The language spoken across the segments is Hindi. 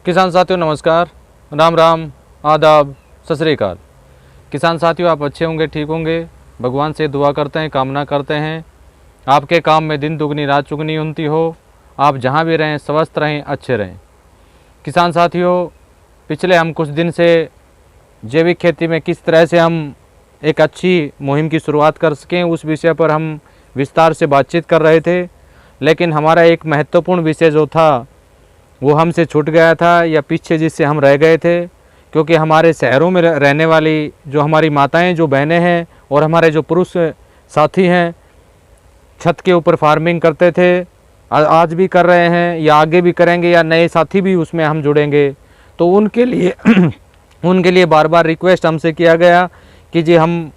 किसान साथियों नमस्कार, राम राम, आदाब, सत श्री अकाल। किसान साथियों आप अच्छे होंगे, ठीक होंगे। भगवान से दुआ करते हैं, कामना करते हैं आपके काम में दिन दुगनी रात चुगनी उनती हो। आप जहां भी रहें स्वस्थ रहें, अच्छे रहें। किसान साथियों पिछले हम कुछ दिन से जैविक खेती में किस तरह से हम एक अच्छी मुहिम की शुरुआत कर सकें उस विषय पर हम विस्तार से बातचीत कर रहे थे। लेकिन हमारा एक महत्वपूर्ण विषय जो था वो हमसे छूट गया था या पीछे जिससे हम रह गए थे, क्योंकि हमारे शहरों में रहने वाली जो हमारी माताएं, जो बहनें हैं और हमारे जो पुरुष साथी हैं, छत के ऊपर फार्मिंग करते थे, आज भी कर रहे हैं या आगे भी करेंगे या नए साथी भी उसमें हम जुड़ेंगे, तो उनके लिए उनके लिए बार बार रिक्वेस्ट हमसे किया गया कि जी हम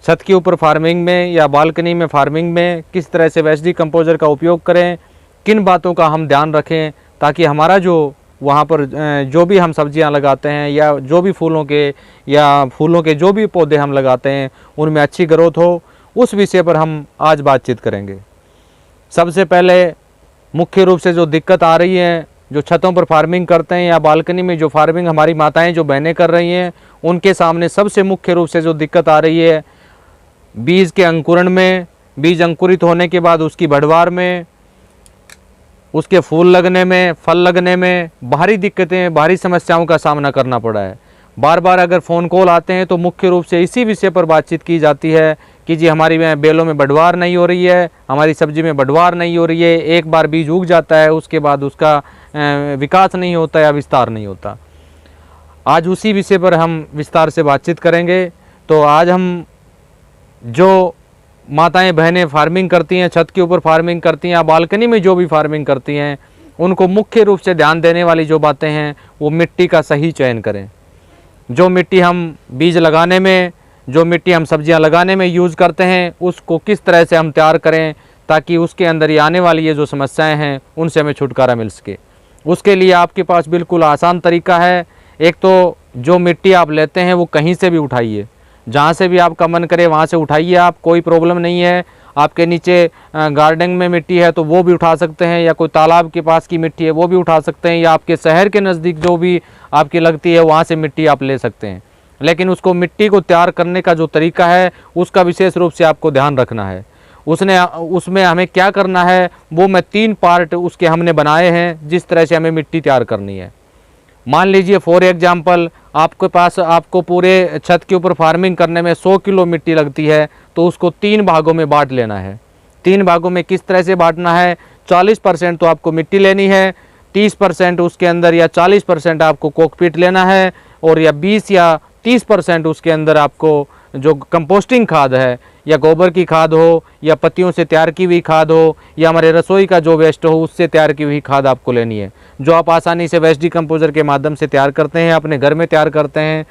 छत के ऊपर फार्मिंग में या बालकनी में फार्मिंग में किस तरह से वेस्टी कंपोजर का उपयोग करें, किन बातों का हम ध्यान रखें ताकि हमारा जो वहाँ पर जो भी हम सब्जियां लगाते हैं या जो भी फूलों के जो भी पौधे हम लगाते हैं उनमें अच्छी ग्रोथ हो। उस विषय पर हम आज बातचीत करेंगे। सबसे पहले मुख्य रूप से जो दिक्कत आ रही है, जो छतों पर फार्मिंग करते हैं या बालकनी में जो फार्मिंग हमारी माताएं जो बहनें कर रही हैं, उनके सामने सबसे मुख्य रूप से जो दिक्कत आ रही है बीज के अंकुरण में, बीज अंकुरित होने के बाद उसकी बढ़वार में, उसके फूल लगने में, फल लगने में भारी दिक्कतें, भारी समस्याओं का सामना करना पड़ा है। बार बार अगर फ़ोन कॉल आते हैं तो मुख्य रूप से इसी विषय पर बातचीत की जाती है कि जी हमारी बेलों में बढ़वार नहीं हो रही है, हमारी सब्जी में बढ़वार नहीं हो रही है। एक बार बीज उग जाता है उसके बाद उसका विकास नहीं होता या विस्तार नहीं होता। आज उसी विषय पर हम विस्तार से बातचीत करेंगे। तो आज हम जो माताएं बहनें फार्मिंग करती हैं, छत के ऊपर फार्मिंग करती हैं या बालकनी में जो भी फार्मिंग करती हैं, उनको मुख्य रूप से ध्यान देने वाली जो बातें हैं वो मिट्टी का सही चयन करें। जो मिट्टी हम बीज लगाने में, जो मिट्टी हम सब्जियां लगाने में यूज़ करते हैं, उसको किस तरह से हम तैयार करें ताकि उसके अंदर ये आने वाली ये जो समस्याएं हैं उनसे हमें छुटकारा मिल सके। उसके लिए आपके पास बिल्कुल आसान तरीका है। एक तो जो मिट्टी आप लेते हैं वो कहीं से भी उठाइए, जहाँ से भी आपका मन करे वहाँ से उठाइए आप, कोई प्रॉब्लम नहीं है। आपके नीचे गार्डन में मिट्टी है तो वो भी उठा सकते हैं, या कोई तालाब के पास की मिट्टी है वो भी उठा सकते हैं, या आपके शहर के नज़दीक जो भी आपकी लगती है वहाँ से मिट्टी आप ले सकते हैं। लेकिन उसको मिट्टी को तैयार करने का जो तरीका है उसका विशेष रूप से आपको ध्यान रखना है। उसमें हमें क्या करना है वो मैं 3 पार्ट उसके हमने बनाए हैं जिस तरह से हमें मिट्टी तैयार करनी है। मान लीजिए फॉर एग्जाम्पल आपको पूरे छत के ऊपर फार्मिंग करने में 100 किलो मिट्टी लगती है, तो उसको 3 भागों में बांट लेना है। 3 भागों में किस तरह से बांटना है? 40% तो आपको मिट्टी लेनी है, 30% उसके अंदर या 40% आपको कोकपीट लेना है, और या 20 या 30% उसके अंदर आपको जो कंपोस्टिंग खाद है, या गोबर की खाद हो या पत्तियों से तैयार की हुई खाद हो या हमारे रसोई का जो वेस्ट हो उससे तैयार की हुई खाद आपको लेनी है, जो आप आसानी से वेस्ट डिकम्पोजर के माध्यम से तैयार करते हैं, अपने घर में तैयार करते हैं।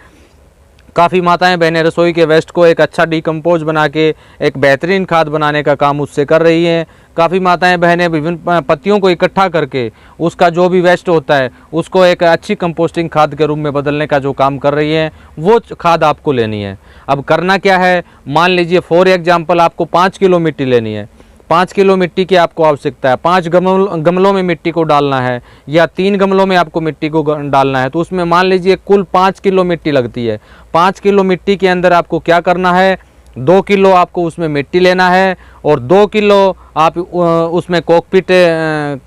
काफ़ी माताएं बहनें रसोई के वेस्ट को एक अच्छा डिकम्पोज बना के एक बेहतरीन खाद बनाने का काम उससे कर रही हैं। काफ़ी माताएं बहनें विभिन्न पत्तियों को इकट्ठा करके उसका जो भी वेस्ट होता है उसको एक अच्छी कंपोस्टिंग खाद के रूप में बदलने का जो काम कर रही हैं, वो खाद आपको लेनी है। अब करना क्या है, मान लीजिए फॉर एग्जाम्पल आपको 5 किलो मिट्टी लेनी है। 5 किलो मिट्टी की आपको आवश्यकता है। 5 गमलों में मिट्टी को डालना है या 3 गमलों में आपको मिट्टी को डालना है, तो उसमें मान लीजिए कुल 5 किलो मिट्टी लगती है। 5 किलो मिट्टी के अंदर आपको क्या करना है, 2 किलो आपको उसमें मिट्टी लेना है और 2 किलो आप उसमें कोकपीट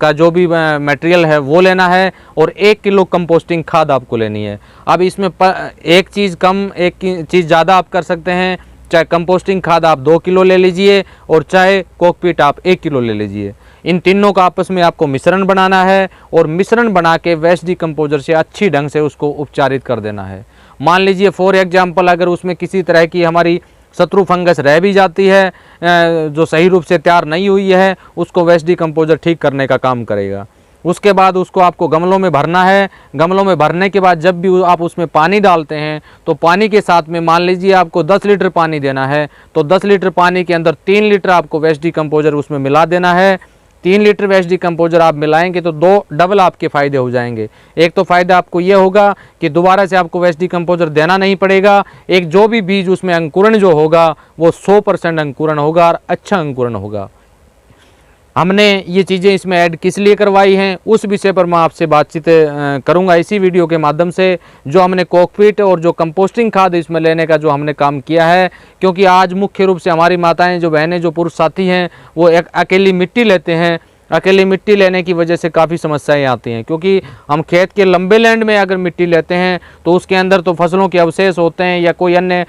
का जो भी मटेरियल है वो लेना है, और 1 किलो कंपोस्टिंग खाद आपको लेनी है। अब इसमें एक चीज़ कम एक चीज़ ज़्यादा आप कर सकते हैं। चाहे कंपोस्टिंग खाद आप 2 किलो ले लीजिए और चाहे कोकपीट आप 1 किलो ले लीजिए। इन तीनों का आपस में आपको मिश्रण बनाना है और मिश्रण बना के वेस्ट डिकम्पोजर से अच्छी ढंग से उसको उपचारित कर देना है। मान लीजिए फॉर एग्जाम्पल अगर उसमें किसी तरह की हमारी शत्रु फंगस रह भी जाती है जो सही रूप से तैयार नहीं हुई है, उसको वेस्ट डिकम्पोजर ठीक करने का काम करेगा। उसके बाद उसको आपको गमलों में भरना है। गमलों में भरने के बाद जब भी आप उसमें पानी डालते हैं तो पानी के साथ में मान लीजिए आपको 10 लीटर पानी देना है, तो 10 लीटर पानी के अंदर 3 लीटर आपको वेस्ट डिकम्पोजर उसमें मिला देना है। 3 लीटर वेस्ट डिकम्पोजर आप मिलाएंगे तो 2 डबल आपके फ़ायदे हो जाएंगे। एक तो फ़ायदा आपको ये होगा कि दोबारा से आपको वेस्ट डिकम्पोजर देना नहीं पड़ेगा। एक जो भी बीज उसमें अंकुरण जो होगा वो 100% अंकुरण होगा और अच्छा अंकुरण होगा। हमने ये चीज़ें इसमें ऐड किस लिए करवाई हैं, उस विषय पर मैं आपसे बातचीत करूंगा इसी वीडियो के माध्यम से। जो हमने कोकपीट और जो कंपोस्टिंग खाद इसमें लेने का जो हमने काम किया है, क्योंकि आज मुख्य रूप से हमारी माताएं, जो बहनें, जो पुरुष साथी हैं, वो एक अकेली मिट्टी लेते हैं। अकेली मिट्टी लेने की वजह से काफ़ी समस्याएं आती हैं, क्योंकि हम खेत के लंबे लैंड में अगर मिट्टी लेते हैं तो उसके अंदर तो फसलों के अवशेष होते हैं या कोई अन्य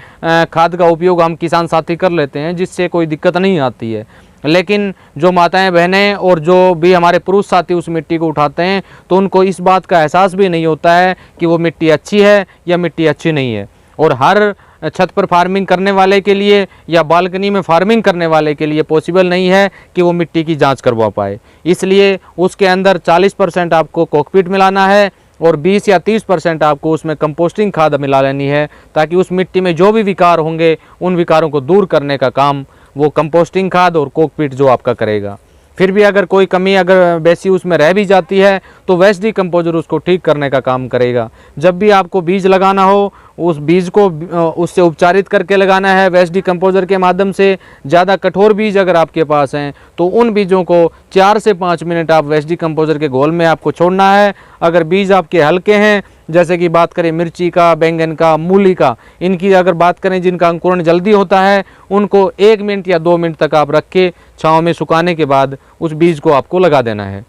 खाद का उपयोग हम किसान साथी कर लेते हैं, जिससे कोई दिक्कत नहीं आती है। लेकिन जो माताएं बहनें और जो भी हमारे पुरुष साथी उस मिट्टी को उठाते हैं तो उनको इस बात का एहसास भी नहीं होता है कि वो मिट्टी अच्छी है या मिट्टी अच्छी नहीं है। और हर छत पर फार्मिंग करने वाले के लिए या बालकनी में फार्मिंग करने वाले के लिए पॉसिबल नहीं है कि वो मिट्टी की जांच करवा पाए। इसलिए उसके अंदर 40% आपको कोकपीट मिलाना है और 20 या 30% आपको उसमें कंपोस्टिंग खाद मिला लेनी है, ताकि उस मिट्टी में जो भी विकार होंगे उन विकारों को दूर करने का काम वो कंपोस्टिंग खाद और कोकपीट जो आपका करेगा। फिर भी अगर कोई कमी अगर बेसी उसमें रह भी जाती है तो वेस्ट डिकम्पोजर उसको ठीक करने का काम करेगा। जब भी आपको बीज लगाना हो, उस बीज को उससे उपचारित करके लगाना है वेस्ट डिकम्पोजर के माध्यम से। ज़्यादा कठोर बीज अगर आपके पास हैं तो उन बीजों को 4 से 5 मिनट आप वेस्ट डिकम्पोजर के घोल में आपको छोड़ना है। अगर बीज आपके हल्के हैं, जैसे कि बात करें मिर्ची का, बैंगन का, मूली का, इनकी अगर बात करें जिनका अंकुरण जल्दी होता है, उनको 1 मिनट या 2 मिनट तक आप रख के छाँव में सुखाने के बाद उस बीज को आपको लगा देना है।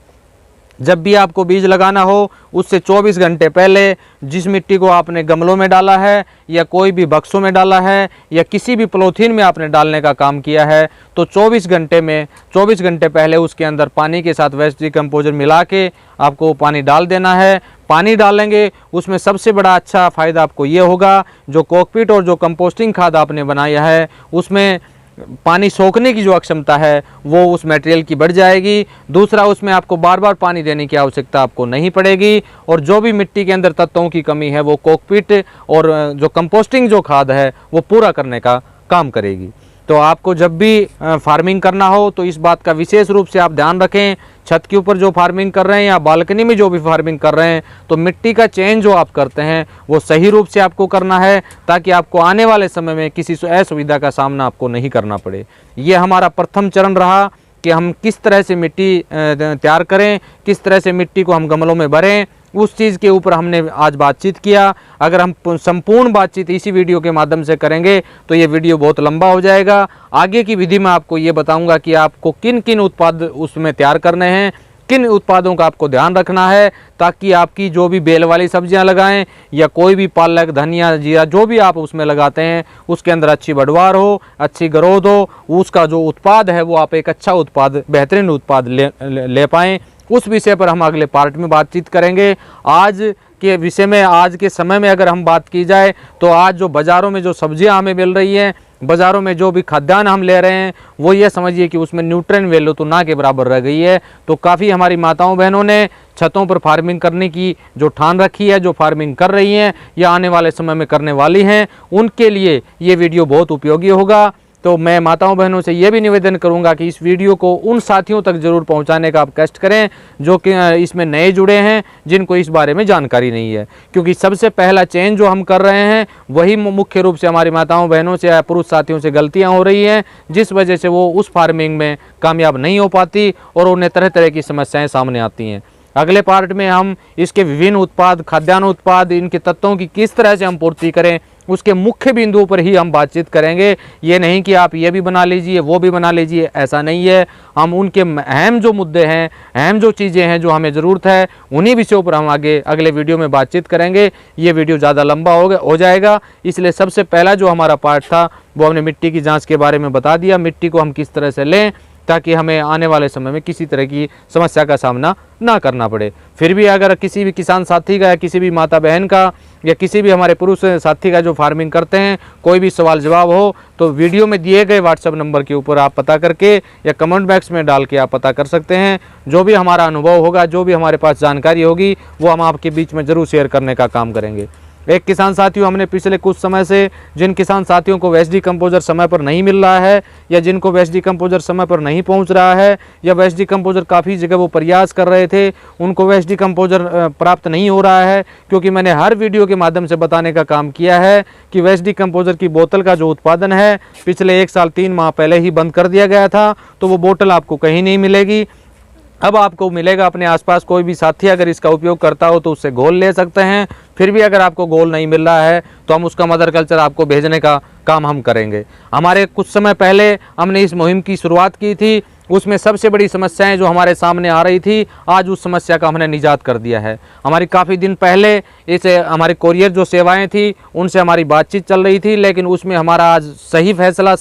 जब भी आपको बीज लगाना हो उससे 24 घंटे पहले जिस मिट्टी को आपने गमलों में डाला है या कोई भी बक्सों में डाला है या किसी भी पॉलीथीन में आपने डालने का काम किया है, तो 24 घंटे पहले उसके अंदर पानी के साथ वेस्ट डिकम्पोजर मिला के आपको पानी डाल देना है। पानी डालेंगे उसमें सबसे बड़ा अच्छा फ़ायदा आपको ये होगा, जो कोकपीट और जो कंपोस्टिंग खाद आपने बनाया है उसमें पानी सोखने की जो क्षमता है वो उस मटेरियल की बढ़ जाएगी। दूसरा, उसमें आपको बार बार पानी देने की आवश्यकता आपको नहीं पड़ेगी और जो भी मिट्टी के अंदर तत्वों की कमी है वो कोकपीट और जो कंपोस्टिंग जो खाद है वो पूरा करने का काम करेगी। तो आपको जब भी फार्मिंग करना हो तो इस बात का विशेष रूप से आप ध्यान रखें। छत के ऊपर जो फार्मिंग कर रहे हैं या बालकनी में जो भी फार्मिंग कर रहे हैं, तो मिट्टी का चयन जो आप करते हैं वो सही रूप से आपको करना है, ताकि आपको आने वाले समय में किसी असुविधा का सामना आपको नहीं करना पड़े। ये हमारा प्रथम चरण रहा कि हम किस तरह से मिट्टी तैयार करें, किस तरह से मिट्टी को हम गमलों में भरें, उस चीज़ के ऊपर हमने आज बातचीत किया। अगर हम संपूर्ण बातचीत इसी वीडियो के माध्यम से करेंगे तो ये वीडियो बहुत लंबा हो जाएगा। आगे की विधि में आपको ये बताऊंगा कि आपको किन किन उत्पाद उसमें तैयार करने हैं, किन उत्पादों का आपको ध्यान रखना है, ताकि आपकी जो भी बेल वाली सब्जियां लगाएं या कोई भी पालक, धनिया, जीरा जो भी आप उसमें लगाते हैं उसके अंदर अच्छी बढ़वार हो, अच्छी ग्रोथ हो, उसका जो उत्पाद है वो आप एक अच्छा उत्पाद, बेहतरीन उत्पाद ले पाएँ। उस विषय पर हम अगले पार्ट में बातचीत करेंगे। आज के विषय में, आज के समय में अगर हम बात की जाए तो आज जो बाज़ारों में जो सब्जियां हमें मिल रही हैं, बाज़ारों में जो भी खाद्यान्न हम ले रहे हैं, वो ये समझिए कि उसमें न्यूट्रिएंट वैल्यू तो ना के बराबर रह गई है। तो काफ़ी हमारी माताओं बहनों ने छतों पर फार्मिंग करने की जो ठान रखी है, जो फार्मिंग कर रही हैं या आने वाले समय में करने वाली हैं, उनके लिए ये वीडियो बहुत उपयोगी होगा। तो मैं माताओं बहनों से ये भी निवेदन करूंगा कि इस वीडियो को उन साथियों तक ज़रूर पहुंचाने का आप कष्ट करें जो कि इसमें नए जुड़े हैं, जिनको इस बारे में जानकारी नहीं है। क्योंकि सबसे पहला चेंज जो हम कर रहे हैं वही मुख्य रूप से हमारी माताओं बहनों से या पुरुष साथियों से गलतियां हो रही हैं, जिस वजह से वो उस फार्मिंग में कामयाब नहीं हो पाती और उन्हें तरह तरह की समस्याएँ सामने आती हैं। अगले पार्ट में हम इसके विभिन्न उत्पाद, खाद्यान्न उत्पाद, इनके तत्वों की किस तरह से हम पूर्ति करें, उसके मुख्य बिंदुओं पर ही हम बातचीत करेंगे। ये नहीं कि आप ये भी बना लीजिए, वो भी बना लीजिए, ऐसा नहीं है। हम उनके अहम जो मुद्दे हैं, अहम जो चीज़ें हैं जो हमें ज़रूरत है, उन्हीं विषयों पर हम आगे अगले वीडियो में बातचीत करेंगे। ये वीडियो ज़्यादा लंबा हो जाएगा, इसलिए सबसे पहला जो हमारा पार्ट था वो हमने मिट्टी की जाँच के बारे में बता दिया, मिट्टी को हम किस तरह से लें ताकि हमें आने वाले समय में किसी तरह की समस्या का सामना ना करना पड़े। फिर भी अगर किसी भी किसान साथी का या किसी भी माता बहन का या किसी भी हमारे पुरुष साथी का जो फार्मिंग करते हैं कोई भी सवाल जवाब हो तो वीडियो में दिए गए व्हाट्सएप नंबर के ऊपर आप पता करके या कमेंट बॉक्स में डाल के आप पता कर सकते हैं। जो भी हमारा अनुभव होगा, जो भी हमारे पास जानकारी होगी, वो हम आपके बीच में ज़रूर शेयर करने का काम करेंगे। एक किसान साथियों, हमने पिछले कुछ समय से जिन किसान साथियों को वेस्ट डिकम्पोजर समय पर नहीं मिल रहा है या जिनको वेस्ट डिकम्पोजर समय पर नहीं पहुंच रहा है या वेस्ट डिकम्पोजर काफ़ी जगह वो प्रयास कर रहे थे, उनको वेस्ट डिकम्पोजर प्राप्त नहीं हो रहा है, क्योंकि मैंने हर वीडियो के माध्यम से बताने का काम किया है कि वेस्ट डिकम्पोजर की बोतल का जो उत्पादन है पिछले 1 साल 3 माह पहले ही बंद कर दिया गया था, तो वो बोतल आपको कहीं नहीं मिलेगी। अब आपको मिलेगा। अपने आसपास कोई भी साथी अगर इसका उपयोग करता हो तो उससे घोल ले सकते हैं। फिर भी अगर आपको घोल नहीं मिल रहा है तो हम उसका मदर कल्चर आपको भेजने का काम हम करेंगे। हमारे कुछ समय पहले हमने इस मुहिम की शुरुआत की थी, उसमें सबसे बड़ी समस्याएं जो हमारे सामने आ रही थी, आज उस समस्या का हमने निजात कर दिया है। हमारी काफ़ी दिन पहले इसे हमारे कोरियर जो सेवाएं थी उनसे हमारी बातचीत चल रही थी, लेकिन उसमें हमारा आज सही फैसला,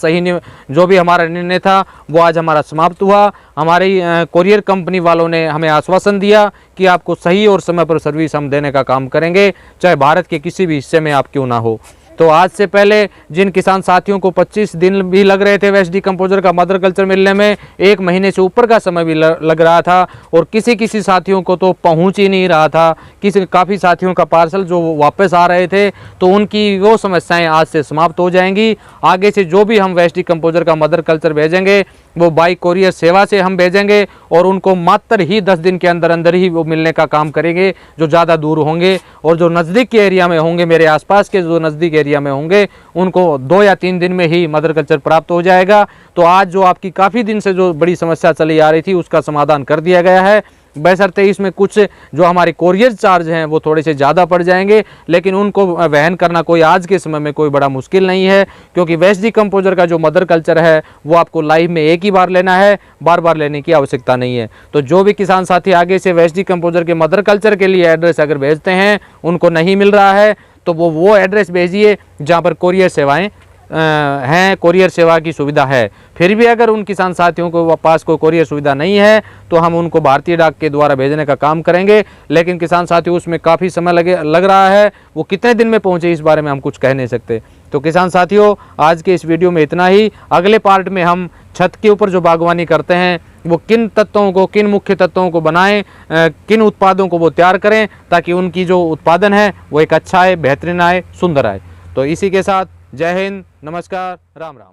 जो भी हमारा निर्णय था वो आज हमारा समाप्त हुआ। हमारी कोरियर कंपनी वालों ने हमें आश्वासन दिया कि आपको सही और समय पर सर्विस हम देने का काम करेंगे, चाहे भारत के किसी भी हिस्से में आप क्यों ना हो। तो आज से पहले जिन किसान साथियों को 25 दिन भी लग रहे थे वेस्ट डिकम्पोजर का मदर कल्चर मिलने में, 1 महीने से ऊपर का समय भी लग रहा था, और किसी साथियों को तो पहुंच ही नहीं रहा था। काफ़ी साथियों का पार्सल जो वापस आ रहे थे, तो उनकी वो समस्याएं आज से समाप्त हो जाएंगी। आगे से जो भी हम वेस्ट डिकम्पोजर का मदर कल्चर भेजेंगे वो बाई कोरियर सेवा से हम भेजेंगे, और उनको मात्र ही 10 दिन के अंदर अंदर ही वो मिलने का काम करेंगे जो ज़्यादा दूर होंगे, और जो नज़दीक के एरिया में होंगे, मेरे आसपास के जो नज़दीक एरिया में होंगे, उनको 2 या 3 दिन में ही मदर कल्चर प्राप्त हो जाएगा। तो आज जो आपकी काफ़ी दिन से जो बड़ी समस्या चली आ रही थी उसका समाधान कर दिया गया है। बशर्ते इसमें कुछ जो हमारे कोरियर चार्ज हैं वो थोड़े से ज़्यादा पड़ जाएंगे, लेकिन उनको वहन करना कोई आज के समय में कोई बड़ा मुश्किल नहीं है, क्योंकि वेस्ट डिकम्पोजर का जो मदर कल्चर है वो आपको लाइफ में एक ही बार लेना है, बार बार लेने की आवश्यकता नहीं है। तो जो भी किसान साथी आगे से वेस्ट डिकम्पोजर के मदर कल्चर के लिए एड्रेस अगर भेजते हैं, उनको नहीं मिल रहा है, तो वो एड्रेस भेजिए जहाँ पर कोरियर सेवाएँ हैं, कोरियर सेवा की सुविधा है। फिर भी अगर उन किसान साथियों को पास कोई कोरियर सुविधा नहीं है तो हम उनको भारतीय डाक के द्वारा भेजने का काम करेंगे। लेकिन किसान साथियों उसमें काफ़ी समय लग रहा है, वो कितने दिन में पहुंचे इस बारे में हम कुछ कह नहीं सकते। तो किसान साथियों, आज के इस वीडियो में इतना ही। अगले पार्ट में हम छत के ऊपर जो बागवानी करते हैं वो किन तत्वों को, किन मुख्य तत्वों को बनाएं, किन उत्पादों को वो तैयार करें ताकि उनकी जो उत्पादन है वो एक अच्छा आए, बेहतरीन आए, सुंदर आए। तो इसी के साथ जय हिंद, नमस्कार, राम राम।